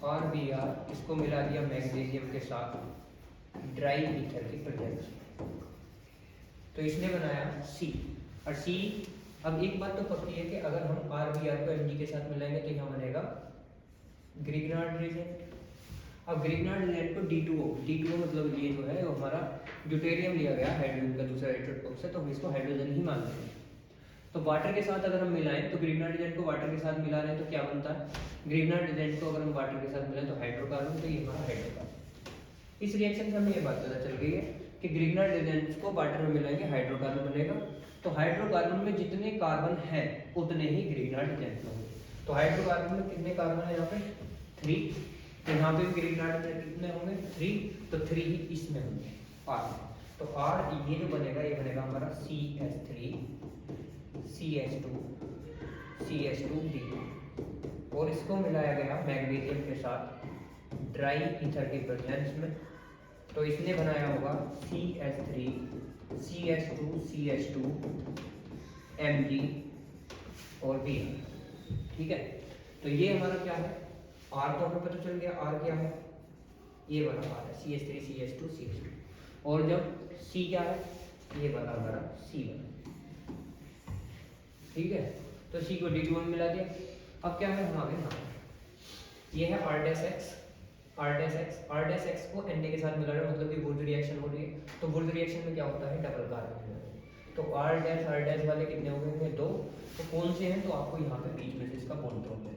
RBr, इसको मिला दिया मैग्नीशियम के साथ ड्राई ईथर की प्रेजेंस में, तो इसने बनाया C। और C, अब एक बात तो पक्की है कि अगर हम RBr को Mg के साथ मिलाएंगे तो यहाँ बनेगा ग्रिग्नार्ड रिएजेंट। अब ग्रिग्नार्ड रिएजेंट को D2O मतलब ये जो है वो हमारा ड्यूटेरियम लिया गया हाइड्रोजन का दूसरा इलेक्ट्रोड से, तो हम इसको हाइड्रोजन ही मान लेंगे। तो वाटर के साथ अगर हम मिलाएं तो ग्रिग्नार्ड रिएजेंट को वाटर के साथ मिला रहे हैं तो क्या बनता है, ग्रिग्नार्ड रिएजेंट को अगर हम वाटर के साथ मिलाएं तो हाइड्रोकार्बन, तो ये हमारा हाइड्रोकार्बन। इस रिएक्शन से हमें ये बात पता चल गई है कि ग्रिग्नार्ड रिएजेंट को वाटर में मिलाएंगे हाइड्रोकार्बन बनेगा। तो हाइड्रोकार्बन में जितने कार्बन है उतने ही ग्रिग्नार्ड रिएजेंट में होंगे। तो हाइड्रोकार्बन में कितने कार्बन है यहाँ पे 3, तो यहाँ पे ग्रिग्नार्ड में कितने होंगे 3, तो 3 ही इसमें होंगे R। तो R ये जो बनेगा ये बनेगा हमारा CH3 CH2 CH2D, और इसको मिलाया गया मैग्नीशियम के साथ ड्राई ईथर की प्रेजेंस में, तो इसने बनाया होगा CH3 CH2 CH2 Mg और Br। ठीक है, तो ये हमारा क्या है, R तो हमें पता चल गया, R क्या है, ये वाला R है CH3 CH2 CH2, और जब C क्या है, ये वाला हमारा C वाला। ठीक है, तो C को D2 में मिला दिया। अब क्या है, हम आगे यहाँ ये है R डैश X को Na के साथ मिला रहे हैं, मतलब कि वुर्ज रिएक्शन हो रही है। तो वुर्ज रिएक्शन में क्या होता है, डबल कार्बन। तो R डैश वाले कितने हो गए 2, तो कौन से हैं, तो आपको यहाँ पे बीच में से इसका बॉन्ड तोड़ देना है।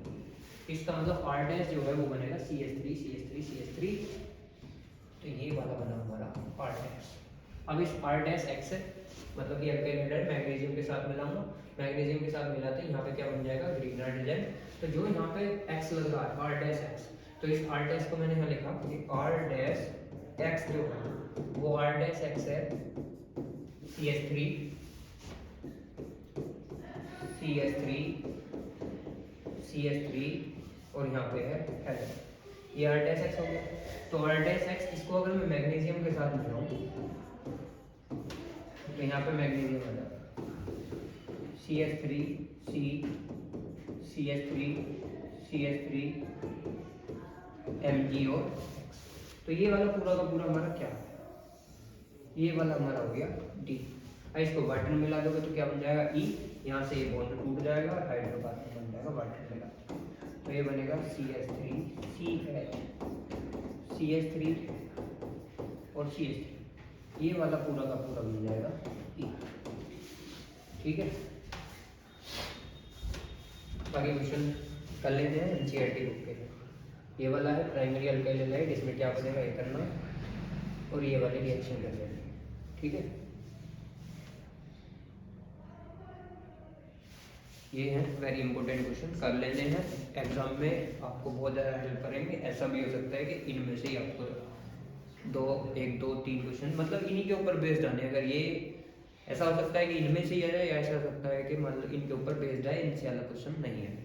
इसका मतलब R डैश जो है वो बनेगा CH3 तो ये वाला बना हमारा R डैश। अब इस R डैश X है मतलब कि अल्काइल हाइड्राइड मैग्नीशियम के साथ मिलाऊंगा, मैग्नीशियम के साथ मिलाते यहाँ पे क्या बन जाएगा ग्रिग्नार्ड रिएजेंट। तो जो यहाँ पे X लग रहा है R डैश X, तो इस R डैश को मैंने यहाँ लिखा कि R डैश X जो है वो R डैश X है CH3 और यहाँ पे है H, ये R डैश X हो गया। तो R डैश X इसको अगर मैं मैग्नीशियम के साथ मिलाऊं तो यहाँ पे मैग्नीशियम आ जाएगा CH3 Mg और X। तो ये वाला पूरा का पूरा हमारा क्या है, ये वाला हमारा हो गया D। इसको वाटर में मिला दोगे तो क्या बन जाएगा E, यहाँ से ये बॉन्ड टूट जाएगा और हाइड्रोकार्बन बन जाएगा वाटर में मिला, तो ये बनेगा CH3 और CH3, ये वाला पूरा का पूरा बन जाएगा E। ठीक है, बाकी क्वेश्चन कर लेते हैं एनसीईआरटी बुक के। ये वाला है प्राइमरी अल्काइल हैलाइड, इसमें क्या बनेगा ये करना, और ये वाले रिएक्शन कर लेंगे। ठीक है, ये हैं वेरी इंपॉर्टेंट क्वेश्चन, कर लेते हैं, एग्जाम में आपको बहुत ज़्यादा हेल्प करेंगे। ऐसा भी हो सकता है कि इनमें से ही आपको 1 2 3 क्वेश्चन मतलब इन्हीं के ऊपर बेस्ड आने, अगर ये ऐसा हो सकता है कि इनमें से ही है, या ऐसा हो सकता है कि मतलब इनके ऊपर बेस्ड है, इनसे अलग क्वेश्चन नहीं है।